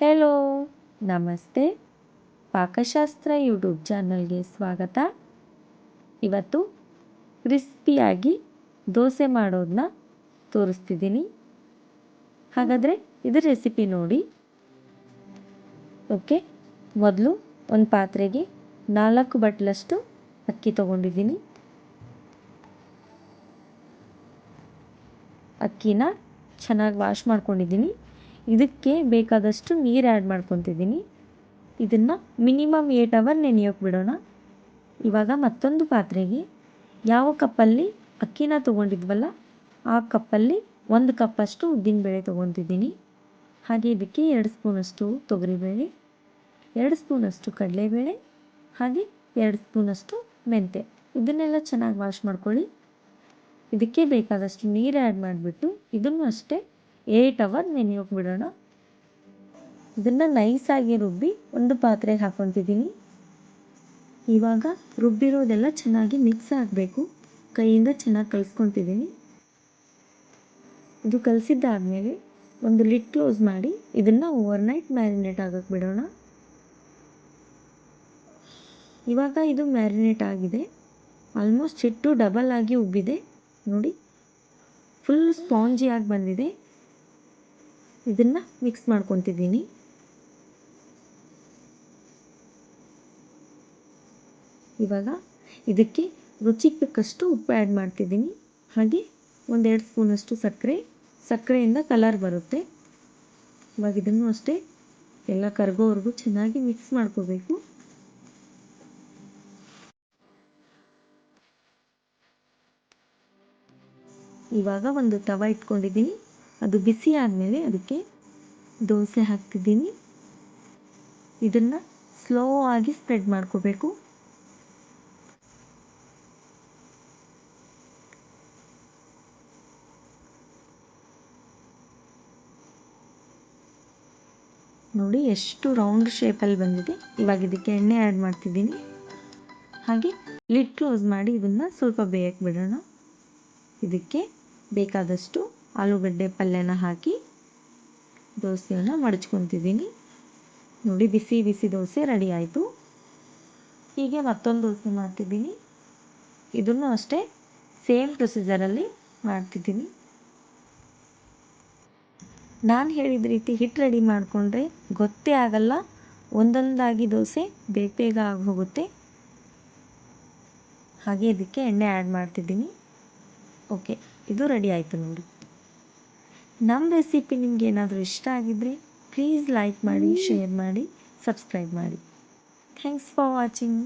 Hello, ನಮಸ್ತೆ. ಪಾಕಶಾಸ್ತ್ರ YouTube ಚಾನಲ್ಗೆ ಸ್ವಾಗತ. ಇವತ್ತು ಕ್ರಿಸ್ಪಿಯಾಗಿ ದೋಸೆ ಮಾಡೋದನ್ನ ತೋರಿಸ್ತಿದ್ದೀನಿ. ಹಾಗಾದರೆ ಇದರ ರೆಸಿಪಿ ನೋಡಿ. ಓಕೆ, ಮೊದಲು ಒಂದು ಪಾತ್ರೆಗೆ 4 ಬಟ್ಲಷ್ಟು ಅಕ್ಕಿ ತೊಗೊಂಡಿದ್ದೀನಿ. ಅಕ್ಕಿನ ಚೆನ್ನಾಗಿ ವಾಶ್ ಮಾಡ್ಕೊಂಡಿದ್ದೀನಿ. ಇದಕ್ಕೆ ಬೇಕಾದಷ್ಟು ನೀರು ಆ್ಯಡ್ ಮಾಡ್ಕೊತಿದ್ದೀನಿ. ಇದನ್ನು ಮಿನಿಮಮ್ 8 ಅವರ್ ನೆನೆಯೋಕೆ ಬಿಡೋಣ. ಇವಾಗ ಮತ್ತೊಂದು ಪಾತ್ರೆಗೆ ಯಾವ ಕಪ್ಪಲ್ಲಿ ಅಕ್ಕಿನ ತೊಗೊಂಡಿದ್ವಲ್ಲ ಆ ಕಪ್ಪಲ್ಲಿ 1 ಕಪ್ಪಷ್ಟು ಉದ್ದಿನಬೇಳೆ ತೊಗೊತಿದ್ದೀನಿ. ಹಾಗೆ ಇದಕ್ಕೆ 2 ಸ್ಪೂನಷ್ಟು ತೊಗರಿಬೇಳೆ, 2 ಸ್ಪೂನಷ್ಟು ಕಡಲೆಬೇಳೆ, ಹಾಗೆ 2 ಸ್ಪೂನಷ್ಟು ಮೆಂತೆ. ಇದನ್ನೆಲ್ಲ ಚೆನ್ನಾಗಿ ವಾಶ್ ಮಾಡ್ಕೊಳ್ಳಿ. ಇದಕ್ಕೆ ಬೇಕಾದಷ್ಟು ನೀರು ಆ್ಯಡ್ ಮಾಡಿಬಿಟ್ಟು ಇದನ್ನು ಅಷ್ಟೇ 8 ಅವರ್ ನೆನೆಯೋಕೆ ಬಿಡೋಣ. ಇದನ್ನು ನೈಸಾಗಿ ರುಬ್ಬಿ ಒಂದು ಪಾತ್ರೆಗೆ ಹಾಕ್ಕೊತಿದ್ದೀನಿ. ಇವಾಗ ರುಬ್ಬಿರೋದೆಲ್ಲ ಚೆನ್ನಾಗಿ ಮಿಕ್ಸ್ ಆಗಬೇಕು. ಕೈಯಿಂದ ಚೆನ್ನಾಗಿ ಕಲಿಸ್ಕೊತಿದ್ದೀನಿ. ಇದು ಕಲಸಿದ್ದಾದಮೇಲೆ ಒಂದು ಲಿಡ್ ಕ್ಲೋಸ್ ಮಾಡಿ ಇದನ್ನು ಓವರ್ನೈಟ್ ಮ್ಯಾರಿನೇಟ್ ಆಗೋಕ್ಕೆ ಬಿಡೋಣ. ಇವಾಗ ಇದು ಮ್ಯಾರಿನೇಟ್ ಆಗಿದೆ. ಆಲ್ಮೋಸ್ಟ್ ಹಿಟ್ಟು ಡಬಲ್ ಆಗಿ ಉಬ್ಬಿದೆ ನೋಡಿ, ಫುಲ್ ಸ್ಪಾಂಜಿಯಾಗಿ ಬಂದಿದೆ. ಇದನ್ನು ಮಿಕ್ಸ್ ಮಾಡ್ಕೊತಿದ್ದೀನಿ. ಇವಾಗ ಇದಕ್ಕೆ ರುಚಿಗೆ ತಕ್ಕಷ್ಟು ಉಪ್ಪು ಆ್ಯಡ್ ಮಾಡ್ತಿದ್ದೀನಿ. ಹಾಗೆ 1-2 ಸ್ಪೂನಷ್ಟು ಸಕ್ಕರೆಯಿಂದ ಕಲರ್ ಬರುತ್ತೆ. ಇವಾಗ ಇದನ್ನು ಅಷ್ಟೇ ಎಲ್ಲ ಕರಗೋವರೆಗೂ ಚೆನ್ನಾಗಿ ಮಿಕ್ಸ್ ಮಾಡ್ಕೋಬೇಕು. ಇವಾಗ ಒಂದು ತವ ಇಟ್ಕೊಂಡಿದ್ದೀನಿ. ಅದು ಬಿಸಿ ಆದಮೇಲೆ ಅದಕ್ಕೆ ದೋಸೆ ಹಾಕ್ತಿದ್ದೀನಿ. ಇದನ್ನು ಸ್ಲೋ ಆಗಿ ಸ್ಪ್ರೆಡ್ ಮಾಡ್ಕೋಬೇಕು. ನೋಡಿ ಎಷ್ಟು ರೌಂಡ್ ಶೇಪಲ್ಲಿ ಬಂದಿದೆ. ಇವಾಗ ಇದಕ್ಕೆ ಎಣ್ಣೆ ಆ್ಯಡ್ ಮಾಡ್ತಿದ್ದೀನಿ. ಹಾಗೆ ಲಿಡ್ ಕ್ಲೋಸ್ ಮಾಡಿ ಇದನ್ನು ಸ್ವಲ್ಪ ಬೇಯಕ್ಕೆ ಬಿಡೋಣ. ಇದಕ್ಕೆ ಬೇಕಾದಷ್ಟು ಆಲೂಗಡ್ಡೆ ಪಲ್ಯನ ಹಾಕಿ ದೋಸೆಯನ್ನು ಮಡಚ್ಕೊತಿದ್ದೀನಿ. ನೋಡಿ ಬಿಸಿ ಬಿಸಿ ದೋಸೆ ರೆಡಿ ಆಯಿತು. ಹೀಗೆ ಮತ್ತೊಂದು ದೋಸೆ ಮಾಡ್ತಿದ್ದೀನಿ. ಇದನ್ನು ಅಷ್ಟೇ ಸೇಮ್ ಪ್ರೊಸೀಜರಲ್ಲಿ ಮಾಡ್ತಿದ್ದೀನಿ. ನಾನು ಹೇಳಿದ ರೀತಿ ಹಿಟ್ಟು ರೆಡಿ ಮಾಡಿಕೊಂಡ್ರೆ ಗೊತ್ತೇ ಆಗಲ್ಲ. ಒಂದೊಂದಾಗಿ ದೋಸೆ ಬೇಗ ಆಗಿ ಹೋಗುತ್ತೆ. ಹಾಗೆ ಇದಕ್ಕೆ ಎಣ್ಣೆ ಆ್ಯಡ್ ಮಾಡ್ತಿದ್ದೀನಿ. ಓಕೆ, ಇದು ರೆಡಿ ಆಯಿತು ನೋಡಿ. ನಮ್ಮ ರೆಸಿಪಿ ನಿಮ್ಗೆ ಏನಾದರೂ ಇಷ್ಟ ಆಗಿದ್ದರೆ ಪ್ಲೀಸ್ ಲೈಕ್ ಮಾಡಿ, ಶೇರ್ ಮಾಡಿ, ಸಬ್ಸ್ಕ್ರೈಬ್ ಮಾಡಿ. Thanks for watching.